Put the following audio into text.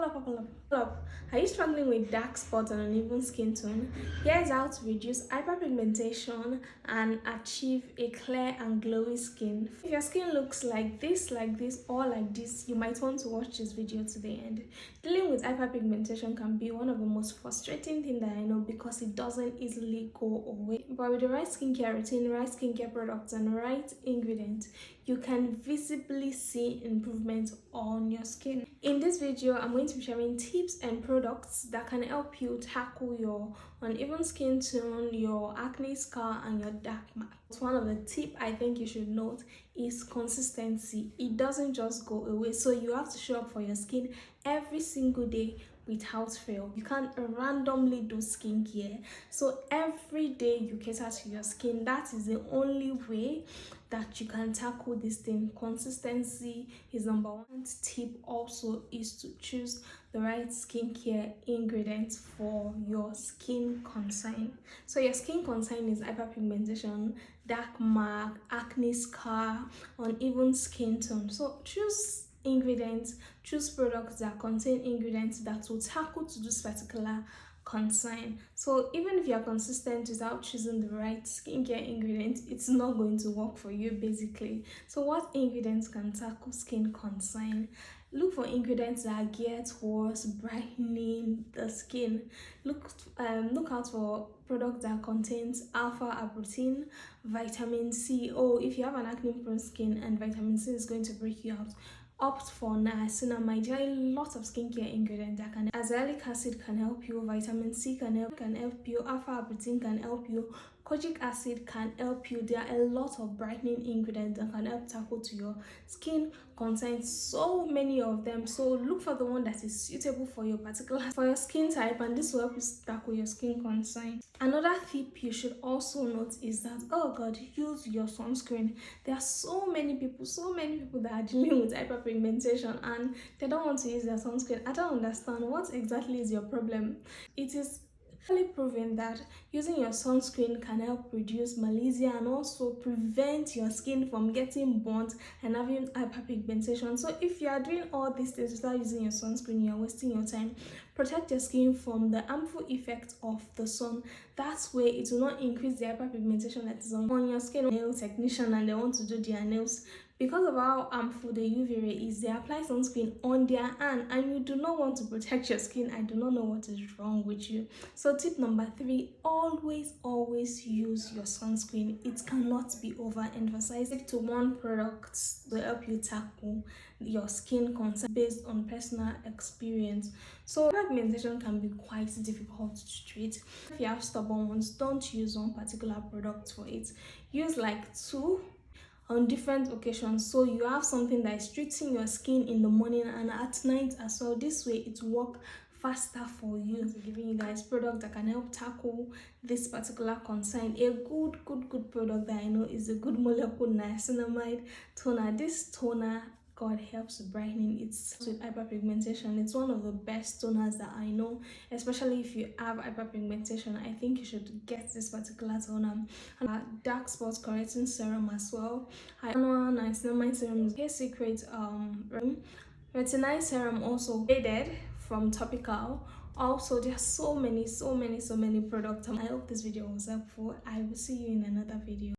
Up. Are you struggling with dark spots and uneven skin tone? Here's how to reduce hyperpigmentation and achieve a clear and glowy skin. If your skin looks like this, or like this, you might want to watch this video to the end. Dealing with hyperpigmentation can be one of the most frustrating things that I know because it doesn't easily go away. But with the right skincare routine, right skincare products, and right ingredients, you can visibly see improvement on your skin. In this video, I'm going to be sharing tips and products that can help you tackle your uneven skin tone, your acne scar, and your dark marks. One of the tips I think you should note is consistency. It doesn't just go away, so you have to show up for your skin every single day without fail. You can't randomly do skincare, so every day you cater to your skin. That is the only way that you can tackle this thing. Consistency is number one. Tip also is to choose the right skincare ingredients for your skin concern. So your skin concern is hyperpigmentation, dark mark, acne scar, uneven skin tone. So choose ingredients, choose products that contain ingredients that will tackle to this particular concern. So even if you are consistent without choosing the right skincare ingredients, it's not going to work for you basically. So what ingredients can tackle skin concern? Look for ingredients that are geared towards brightening the skin. Look out for products that contains alpha-arbutin, vitamin C. If you have an acne-prone skin and vitamin C is going to break you out, opt for niacinamide. There are a lot of skincare ingredients that can help. Azelaic acid can help you, vitamin C can help you, alpha-arbutin can help you, kojic acid can help you. There are a lot of brightening ingredients that can help tackle to your skin concerns, so many of them. So look for the one that is suitable for your skin type, and this will help you tackle your skin concern. Another tip you should also note is that use your sunscreen. There are so many people that are dealing with hyperpigmentation and they don't want to use their sunscreen. I don't understand what exactly is your problem. It is proven that using your sunscreen can help reduce malaria and also prevent your skin from getting burnt and having hyperpigmentation. So if you are doing all these things without using your sunscreen, you are wasting your time. Protect your skin from the harmful effect of the sun. That way it will not increase the hyperpigmentation that is on your skin. Nail technician and they want to do their nails, because of how harmful the UV ray is, they apply sunscreen on their hand and you do not want to protect your skin. I do not know what is wrong with you. So tip number 3, always use your sunscreen. It cannot be overemphasized. Stick to one product to help you tackle your skin concern based on personal experience. So hyperpigmentation can be quite difficult to treat. If you have stubborn ones, don't use one particular product for it. Use like 2 on different occasions, so you have something that is treating your skin in the morning and at night as well. This way it will work faster for you. So giving you guys product that can help tackle this particular concern. A good product that I know is a good molecule niacinamide toner. This toner helps brightening. It's with hyperpigmentation. It's one of the best toners that I know, especially if you have hyperpigmentation. I think you should get this particular toner. And dark spots correcting serum as well. Niacinamide serum is secret retinized serum, also faded from topical. Also, there are so many products. I hope this video was helpful. I will see you in another video.